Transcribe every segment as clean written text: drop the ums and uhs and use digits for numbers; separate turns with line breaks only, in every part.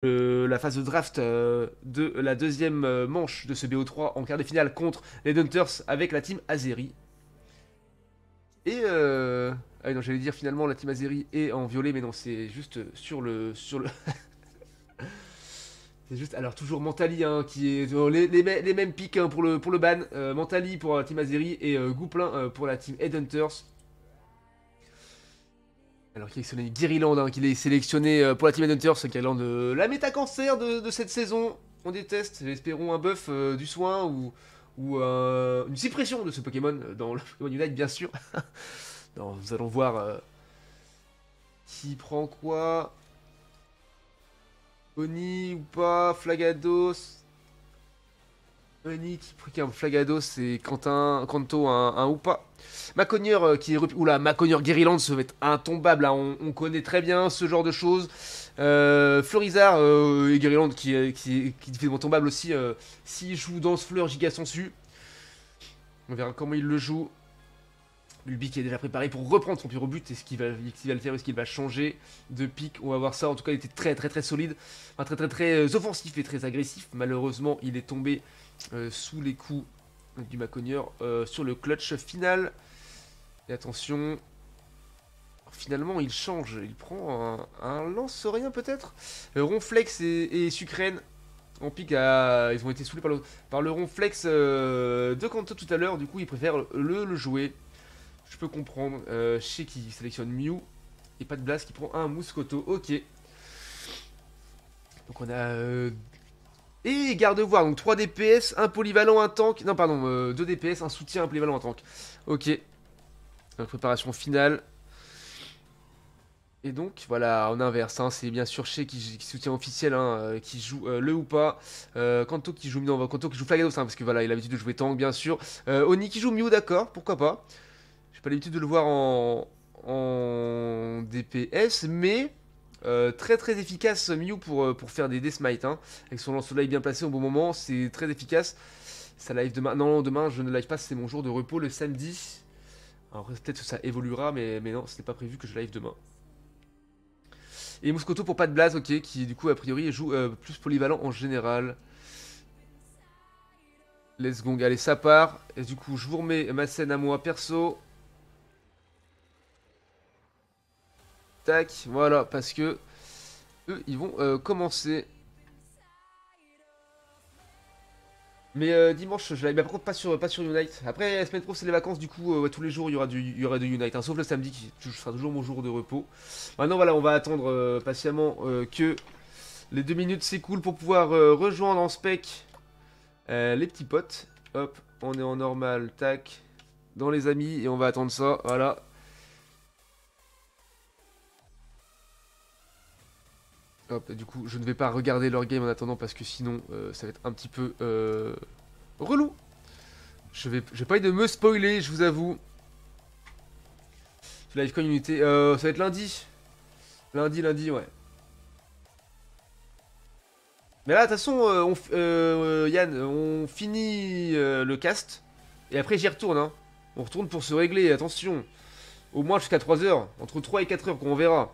la phase de draft de la deuxième manche de ce BO3 en quart de finale contre les Hunters avec la team Azeri. Et ah oui, non, j'allais dire finalement la team Azeri est en violet, mais non, c'est juste sur le. C'est juste, alors toujours Mentali hein, qui est les mêmes pics hein, pour le ban. Mentali pour la team Azeri et Gouplin pour la team Headhunters. Alors qu'il a sélectionné Guériland, hein, qu'il est sélectionné pour la team Headhunters, Guériland la méta cancer de cette saison. On déteste, espérons un buff du soin ou une suppression de ce Pokémon dans le Pokémon Unite bien sûr. Non, nous allons voir qui prend quoi. Oni ou pas, Flagados. Oni qui a un Flagados c'est Kanto un ou pas. Maconier qui est oula, Maconier Guériland ça va être intombable, hein, on connaît très bien ce genre de choses. Florizard et Guériland qui fait tombable aussi s'il joue Danse Fleur Giga Sensu. On verra comment il le joue. Bulby qui est déjà préparé pour reprendre son pire but. Est-ce qu'il va le faire? Est-ce qu'il va changer de pic? On va voir ça. En tout cas, il était très solide. Enfin, très offensif et très agressif. Malheureusement, il est tombé sous les coups du Maconieur sur le clutch final. Et attention. Finalement, il change. Il prend un lance-rien peut-être. Ronflex et Sucrène. En pic, ils ont été saoulés par le Ronflex de Kanto tout à l'heure. Du coup, ils préfèrent le jouer. Je peux comprendre. Chez qui sélectionne Mew. Et pas de Blast qui prend un Mouscoto. Ok. Donc on a... et garde-voir. Donc 3 DPS, un polyvalent, un tank. Non, pardon. 2 DPS, un soutien, un polyvalent, un tank. Ok. Donc, préparation finale. Et donc voilà, on inverse, hein, c'est bien sûr Shea qui soutient officiel, hein, qui joue le ou pas. Kanto qui joue non, Kanto qui joue Flagados, hein, parce que voilà, il a l'habitude de jouer tank bien sûr. Oni qui joue Mew, d'accord, pourquoi pas. J'ai pas l'habitude de le voir en DPS, mais très efficace Mew pour faire des Deathmite, hein, avec son lance-soleil bien placé au bon moment, c'est très efficace. Ça live demain, non demain je ne live pas, c'est mon jour de repos le samedi. Alors peut-être que ça évoluera, mais non, c'était pas prévu que je live demain. Et Moscoto pour pas de Blaze, ok, qui du coup a priori joue plus polyvalent en général. Let's go, allez ça part. Et du coup je vous remets ma scène à moi perso. Tac, voilà, parce que eux ils vont commencer. Mais dimanche je live, mais par contre pas sur Unite. Après la semaine pro c'est les vacances, du coup ouais, tous les jours il y aura du Unite, hein, sauf le samedi qui sera toujours mon jour de repos. Maintenant voilà, on va attendre patiemment que les 2 minutes s'écoulent pour pouvoir rejoindre en spec les petits potes. Hop, on est en normal, tac, dans les amis, et on va attendre ça, voilà. Hop, du coup, je ne vais pas regarder leur game en attendant parce que sinon, ça va être un petit peu relou. J'ai pas envie de me spoiler, je vous avoue. Live communauté, ça va être lundi. Lundi, ouais. Mais là, de toute façon, Yann, on finit le cast. Et après, j'y retourne, hein. On retourne pour se régler, attention. Au moins jusqu'à 3 heures. Entre 3 et 4 heures, qu'on verra.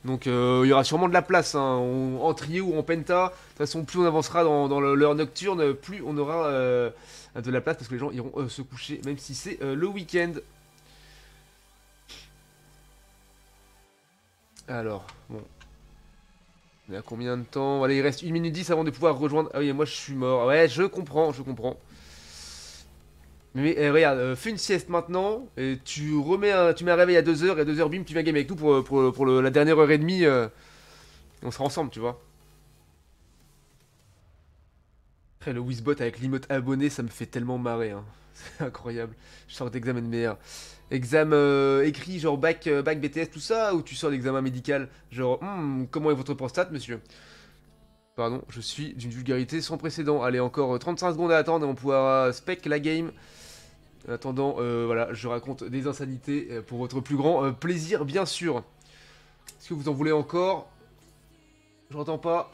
Donc, il y aura sûrement de la place, hein. En trio ou en penta. De toute façon, plus on avancera dans l'heure nocturne, plus on aura de la place. Parce que les gens iront se coucher, même si c'est le week-end. Alors, bon. On est à combien de temps? Voilà, il reste 1 minute 10 avant de pouvoir rejoindre. Ah oui, moi je suis mort. Ouais, je comprends, je comprends. Mais regarde, fais une sieste maintenant, et tu mets un réveil à 2 heures et à 2 heures bim, tu viens game avec nous pour la dernière heure et demie. On sera ensemble, tu vois. Après, le Wizbot avec l'emote abonné, ça me fait tellement marrer, hein. C'est incroyable. Je sors d'examen de meilleur. Examen écrit, genre bac BTS, tout ça, ou tu sors d'examen médical? Genre, comment est votre prostate, monsieur? Pardon, je suis d'une vulgarité sans précédent. Allez, encore 35 secondes à attendre et on pourra spec la game. En attendant, voilà, je raconte des insanités pour votre plus grand plaisir, bien sûr. Est-ce que vous en voulez encore? J'entends pas.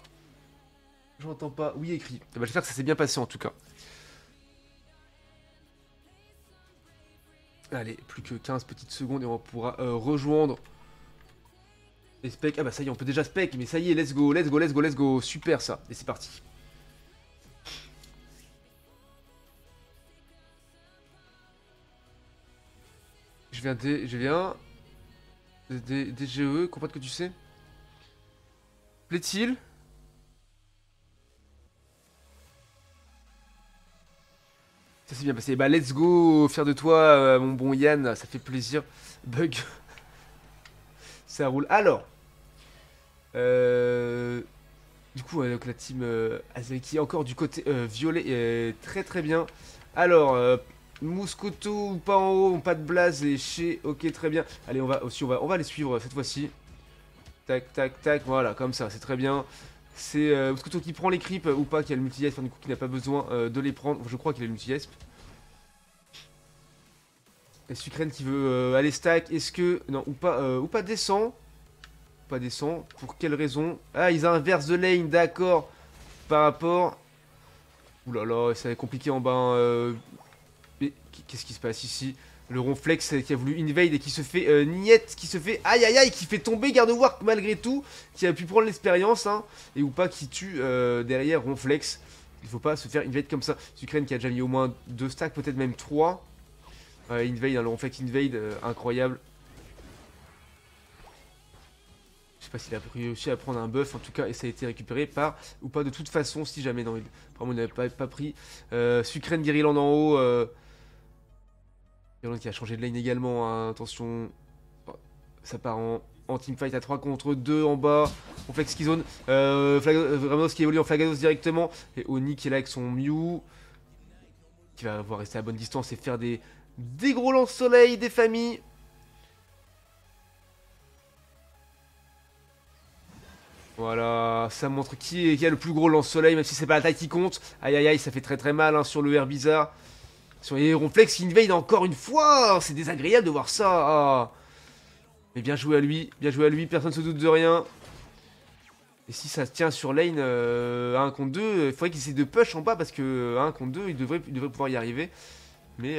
J'entends pas. Oui, écrit. Eh ben, j'espère que ça s'est bien passé en tout cas. Allez, plus que 15 petites secondes et on pourra rejoindre Et spec, ah bah ça y est, on peut déjà spec, mais ça y est, let's go, let's go, let's go, let's go, super ça, et c'est parti. Je viens, DGE, comprendre que tu sais. Plaît-il? Ça s'est bien passé, bah let's go, fier de toi, mon bon Yann, ça fait plaisir. Bug, ça roule. Alors, du coup, donc la team Azeki, encore du côté violet, très très bien. Alors, Mouscoto ou pas en haut, pas de blaze et chez, ok très bien. Allez, on va aussi, on va les suivre cette fois-ci. Tac, tac, tac, voilà, comme ça, c'est très bien. C'est Mouscoto qui prend les creeps ou pas, qui a le multi-esp, du coup qui n'a pas besoin de les prendre. Je crois qu'il a le multi-esp. Et Sucrène qui veut aller stack, est-ce que... Non, ou pas descend. Pas descend, pour quelle raison? Ah, ils inversent de lane, d'accord. Par rapport... Ouh là là, ça va être compliqué en bas. Mais qu'est-ce qui se passe ici? Le Ronflex qui a voulu invade et qui se fait niette, qui se fait aïe aïe aïe, qui fait tomber Gardevoir malgré tout, qui a pu prendre l'expérience, hein, et ou pas qui tue derrière Ronflex. Il faut pas se faire invade comme ça. Sucrène qui a déjà mis au moins 2 stacks, peut-être même 3. Invade, hein, le Ronflex invade, incroyable. Je sais pas s'il a réussi à prendre un buff en tout cas, et ça a été récupéré par ou pas de toute façon si jamais. Non, vraiment il n'avait pas pris. Sucrène Guerrilland en haut. Guerrilland qui a changé de lane également, hein, attention. Oh, ça part en teamfight à 3 contre 2 en bas. On flex qui zone. Ramos qui évolue en Flagados directement. Et Oni qui est là avec son Mew. Qui va avoir resté à bonne distance et faire des gros lance-soleil, des familles. Voilà, ça montre qui a le plus gros lance-soleil, même si c'est pas la taille qui compte. Aïe aïe aïe, ça fait très très mal hein, sur le air bizarre. Sur les Ronflex qui invade encore une fois. C'est désagréable de voir ça. Ah. Mais bien joué à lui, personne ne se doute de rien. Et si ça se tient sur lane à 1 contre 2, il faudrait qu'ils essaient de push en bas parce que à 1 contre 2, ils devraient pouvoir y arriver. Mais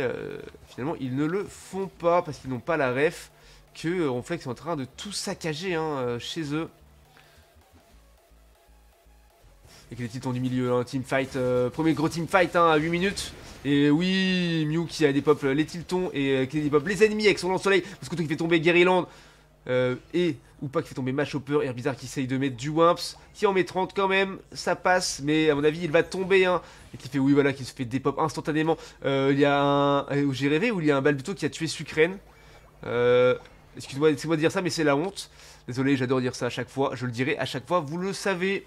finalement, ils ne le font pas parce qu'ils n'ont pas la ref que Ronflex est en train de tout saccager hein, chez eux. Avec les titans du milieu, hein, teamfight, premier gros teamfight hein, à 8 minutes. Et oui, Mew qui a des pop les tiltons et qui a des pop les ennemis avec son lance-soleil. Parce que tout qui fait tomber Guerrilland et ou pas qui fait tomber Mashhopper. Herbizarre qui essaye de mettre du Wimps, qui en met 30 quand même, ça passe. Mais à mon avis, il va tomber. Hein, et qui fait, oui, voilà, qui se fait dépop instantanément. Il y a un. J'ai rêvé où il y a un Balbuto qui a tué Sucrène. Excuse-moi, laissez-moi dire ça, mais c'est la honte. Désolé, j'adore dire ça à chaque fois. Je le dirai à chaque fois, vous le savez.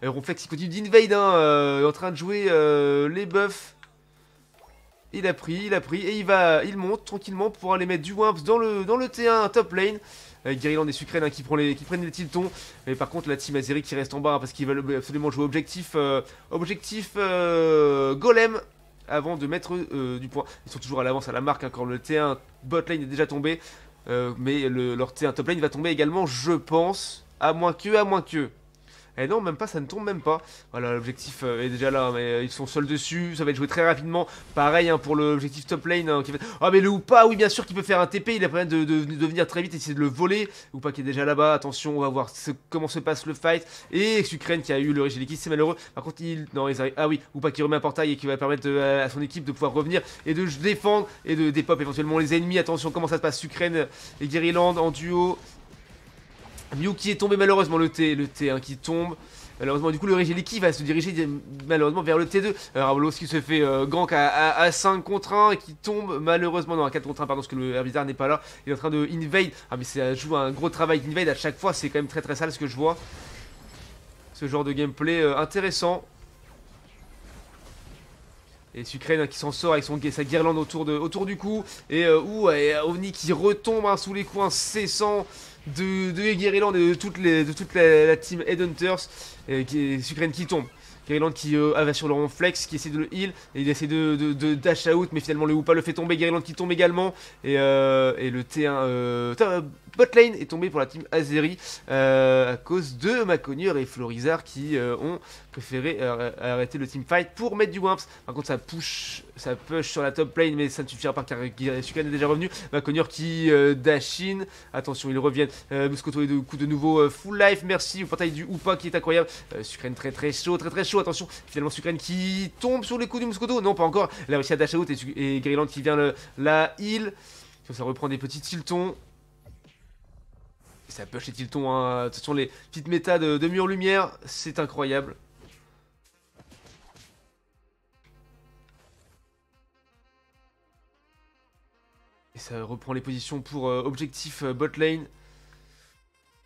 Ronflex il continue d'invade, hein, en train de jouer les buffs. Il a pris, et il monte tranquillement pour aller mettre du Wimps dans le T1 top lane. Guerrilland et Sucrène hein, qui prennent les tiltons. Mais par contre la team Azeri qui reste en bas hein, parce qu'ils veulent absolument jouer objectif Golem avant de mettre du point. Ils sont toujours à l'avance à la marque hein, quand le T1 bot lane est déjà tombé. Mais leur T1 top lane va tomber également je pense. À moins que. Et non, même pas, ça ne tombe même pas. Voilà, l'objectif est déjà là, mais ils sont seuls dessus. Ça va être joué très rapidement. Pareil hein, pour l'objectif top lane. Hein, ah, mais le Hoopa, oui, bien sûr, qu'il peut faire un TP. Il a moyen de venir très vite et essayer de le voler. Hoopa qui est déjà là-bas. Attention, on va voir comment se passe le fight. Et Sucrène qui a eu le Régiliki, c'est malheureux. Par contre, non, ils arrivent. Ah oui, Hoopa qui remet un portail et qui va permettre à son équipe de pouvoir revenir et de défendre et de dépop éventuellement les ennemis. Attention, comment ça se passe. Sucrène et Guerrilland en duo. Mew qui est tombé malheureusement, le T hein, qui tombe. Malheureusement, du coup, le Régiliki va se diriger malheureusement vers le T2. Rabolos qui se fait gank à 5 contre 1 et qui tombe malheureusement, non, à 4 contre 1, pardon, parce que le Herbizarre n'est pas là. Il est en train de invade. Ah, mais ça joue un gros travail d'invade à chaque fois. C'est quand même très très sale ce que je vois. Ce genre de gameplay intéressant. Et Sucrène hein, qui s'en sort avec sa guirlande autour du cou. Et Ovni qui retombe hein, sous les coups incessants de Guerrilland et de toute la team Headhunters. Sucrène qui tombe. Guerrilland qui va sur le Ronflex, qui essaie de le heal, et il essaie de dash out, mais finalement le Hoopa le fait tomber, Guerrilland qui tombe également, et le T1 botlane est tombé pour la team Azeri, à cause de Maconier et Florizard qui ont préféré arrêter le teamfight pour mettre du Wimps. Par contre ça push sur la top lane, mais ça ne suffira pas car Sucrène est déjà revenu. Maconier qui dash in, attention ils reviennent, Muscoto est de nouveau full life, merci au portail du Hoopa qui est incroyable, Sucrène très chaud, très chaud, attention, finalement Sucrène qui tombe sur les coups du Muscoto, non pas encore, elle a réussi à dash out et Guerrilland qui vient la heal, ça reprend des petits tiltons. Et ça push les tiltons, hein. Ce sont les petites méta de mur lumière, c'est incroyable. Et ça reprend les positions pour objectif bot lane.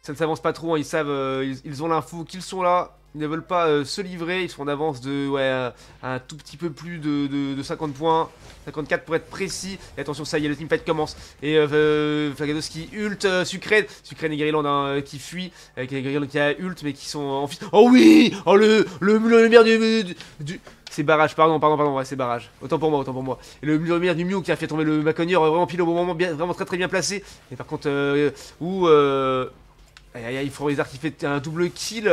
Ça ne s'avance pas trop, hein. Ils savent, ils ont l'info qu'ils sont là. Ils ne veulent pas se livrer, ils sont en avance de un tout petit peu plus de 50 points, 54 pour être précis. Et attention, ça y est, le teamfight commence. Et Flagados qui ult, Sucrène et Guerrilland hein, qui fuient, avec Guerrilland qui a ult mais qui sont en fit. Oh oui, oh le lumière du... C'est barrage, pardon, ouais, c'est barrage. Autant pour moi. Et le lumière du Mew qui a fait tomber le Maconier vraiment pile au bon moment, vraiment très bien placé. Et par contre, aïe, Florizard qui fait un double kill.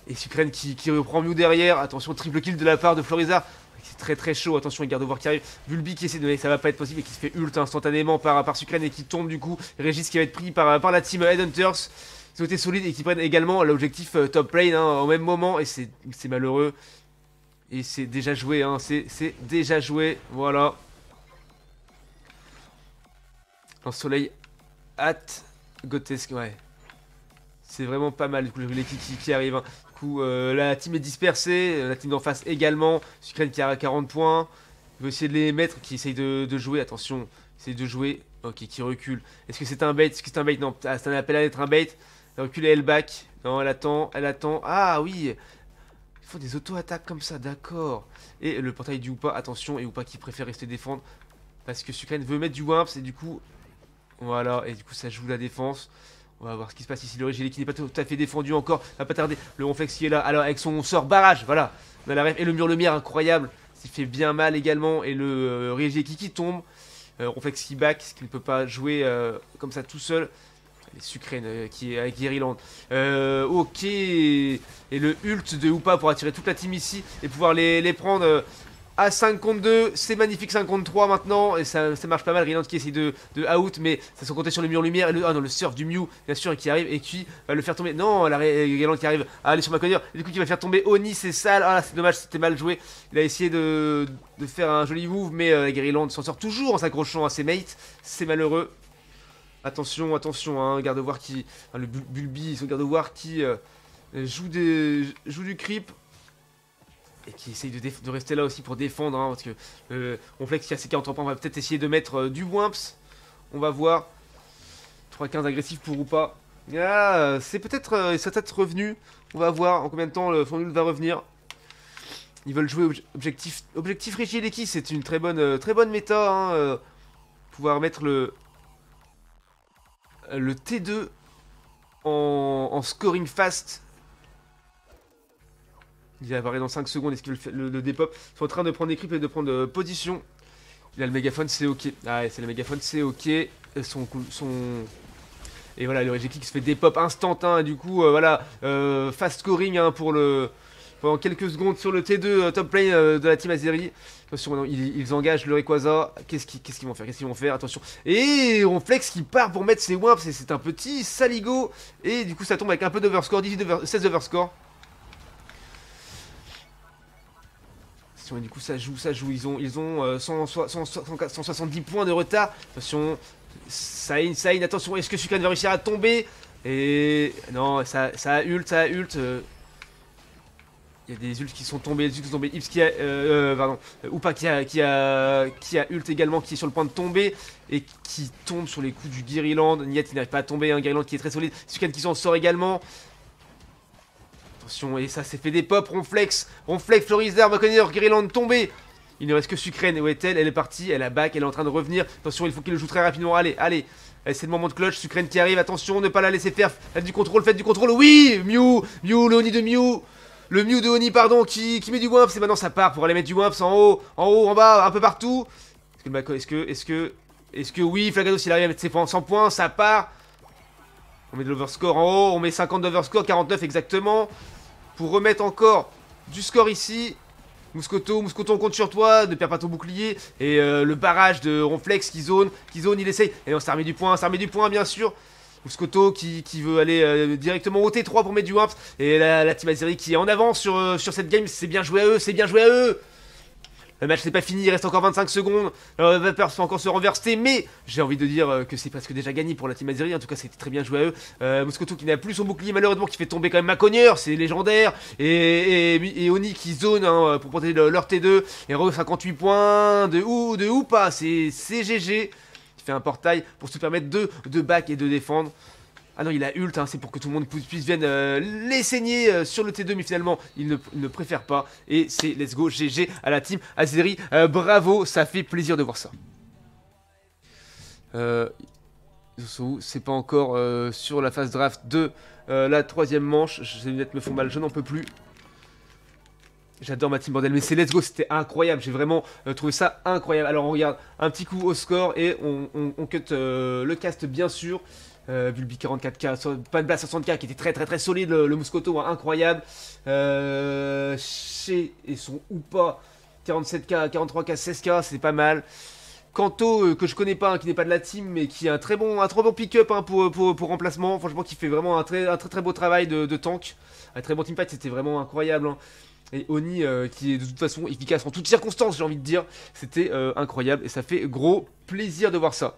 Et Sucrène qui reprend Mew derrière. Attention, triple kill de la part de Florizard. C'est très chaud. Attention, il garde de voir qui arrive. Bulbi qui essaie de. Ça va pas être possible et qui se fait ult instantanément par Sucrène et qui tombe du coup. Régis qui va être pris par la team Headhunters. Ils ont été solides et qui prennent également l'objectif top lane hein, au même moment. Et c'est malheureux. Et c'est déjà joué. Hein, c'est déjà joué. Voilà. Le soleil hâte. Gotesque, ouais. C'est vraiment pas mal du coup les qui arrivent. Hein. Du coup la team est dispersée, la team d'en face également. Sucrène qui a 40 points. Il veut essayer de les mettre, qui essaye de jouer. Attention, essaye de jouer. Ok, qui recule. Est-ce que c'est un bait? Non, c'est un appel à être un bait. Elle recule et elle back. Non, elle attend. Ah oui. Il faut des auto-attaques comme ça, d'accord. Et le portail du Hoopa, attention. Et Hoopa qui préfère rester défendre. Parce que Sucrène veut mettre du Wimps et du coup... Voilà, et du coup ça joue la défense. On va voir ce qui se passe ici. Le Régilé qui n'est pas tout à fait défendu encore. Va pas tarder. Le Ronflex qui est là. Alors avec son sort barrage. Voilà. On a la ref. Et le mur lumière incroyable. S'il fait bien mal également. Et le Régilé qui tombe. Ronflex qui back. Ce qui ne peut pas jouer comme ça tout seul. Et Sucrène qui est avec Guerrilland. Ok. Et le ult de Hoopa pour attirer toute la team ici. Et pouvoir les prendre. À 5 contre 2, c'est magnifique 5 contre 3 maintenant, et ça marche pas mal. Guerrilland qui essaie de out, mais ça se compter sur le mur lumière, et le surf du Mew, bien sûr, qui arrive et qui va le faire tomber. Non, Guerrilland qui arrive à aller sur Maconier, et du coup qui va faire tomber Oni, c'est sale. Ah, c'est dommage, c'était mal joué. Il a essayé de faire un joli move, mais Guerrilland s'en sort toujours en s'accrochant à ses mates, c'est malheureux. Attention, hein, garde-voir qui. Hein, le Bulbi, son garde-voir qui joue du creep. Et qui essaye de rester là aussi pour défendre, hein, parce que Ronflex qui a ses 43 points, on va peut-être essayer de mettre du Wimps. On va voir. 3-15 agressif pour Hoopa. Ah, c'est peut-être revenu. On va voir en combien de temps le Fondul va revenir. Ils veulent jouer objectif Regileki, c'est une très bonne méta. Hein, pouvoir mettre le T2 en scoring fast. Il va apparaître dans 5 secondes. Est-ce qu'il veut le dépop? Ils sont en train de prendre des creeps et de prendre position. Il a le mégaphone, c'est ok. Ah ouais, c'est le mégaphone, c'est ok. Et voilà, le Regeki qui se fait dépop instantin. Et du coup, voilà, fast scoring hein, pendant quelques secondes sur le T2 top lane de la team Azeri. Attention, maintenant, ils engagent le Rayquaza. Qu'est-ce qu'ils vont faire? Attention. Et Ronflex qui part pour mettre ses Wimps. C'est un petit saligo. Et du coup, ça tombe avec un peu d'overscore. 16 d'overscore. Et du coup ça joue, ils ont 170 points de retard. Attention, Sain, attention, est-ce que Sucrène va réussir à tomber? Et non, ça a ult, il y a des ults qui sont tombés, Ips qui a, pardon, Hoopa qui a ult également, qui est sur le point de tomber, et qui tombe sur les coups du Guerrilland. Niet il n'arrive pas à tomber, un Guerrilland qui est très solide, Sucrène qui s'en sort également. Attention, et ça s'est fait des pop, Ronflex, Florizard, Maconier, Guerrilland tombé. Il ne reste que Sucrène. Où est-elle? Elle est partie, elle a back, elle est en train de revenir. Attention, il faut qu'il le joue très rapidement. Allez, allez. C'est le moment de clutch. Sucrène qui arrive. Attention, ne pas la laisser faire. Faites du contrôle, faites du contrôle. Oui, Mew, le Oni de Mew. Le Mew de Oni, pardon, qui met du Wumps. Et maintenant, ça part pour aller mettre du Wumps en haut, en bas, un peu partout. Est-ce que oui, Flagados, il arrive à mettre ses points 100 points. Ça part. On met de l'overscore en haut. On met 50 d'overscore, 49 exactement. Pour remettre encore du score ici. Mouscoto, on compte sur toi, ne perds pas ton bouclier. Et le barrage de Ronflex qui zone, il essaye. Et on s'est remis du point, bien sûr. Mouscoto qui veut aller directement au T3 pour mettre du Wimps. Et la Team Azeri qui est en avance sur cette game, c'est bien joué à eux, Le match n'est pas fini, il reste encore 25 secondes. Vapeur peut encore se renverser, mais j'ai envie de dire que c'est presque déjà gagné pour la Team Azeri. En tout cas, c'était très bien joué à eux. Mouscoto qui n'a plus son bouclier, malheureusement, qui fait tomber quand même Macogneur, c'est légendaire. Et Oni qui zone pour protéger leur T2. Et Re 58 points de ou pas, c'est GG. Il fait un portail pour se permettre de back et de défendre. Ah non, il a ult, c'est pour que tout le monde puisse venir les saigner sur le T2, mais finalement, il ne préfère pas. Et c'est let's go, GG à la team Azeri. Bravo, ça fait plaisir de voir ça. C'est pas encore sur la phase draft de la troisième manche. Ces lunettes me font mal, je n'en peux plus. J'adore ma team bordel, mais c'est let's go, c'était incroyable, j'ai vraiment trouvé ça incroyable. Alors on regarde un petit coup au score et on cut le cast bien sûr. Bulbi 44k, pas de blast 60k qui était très solide, le Mouscoto incroyable. Chez et son Oupa 47k, 43k, 16k, c'est pas mal. Kanto que je connais pas, qui n'est pas de la team, mais qui a un très bon pick-up pour remplacement. Franchement, qui fait vraiment un très beau travail de tank. Un très bon teamfight, c'était vraiment incroyable. Et Oni qui est de toute façon efficace en toutes circonstances, j'ai envie de dire. C'était incroyable et ça fait gros plaisir de voir ça.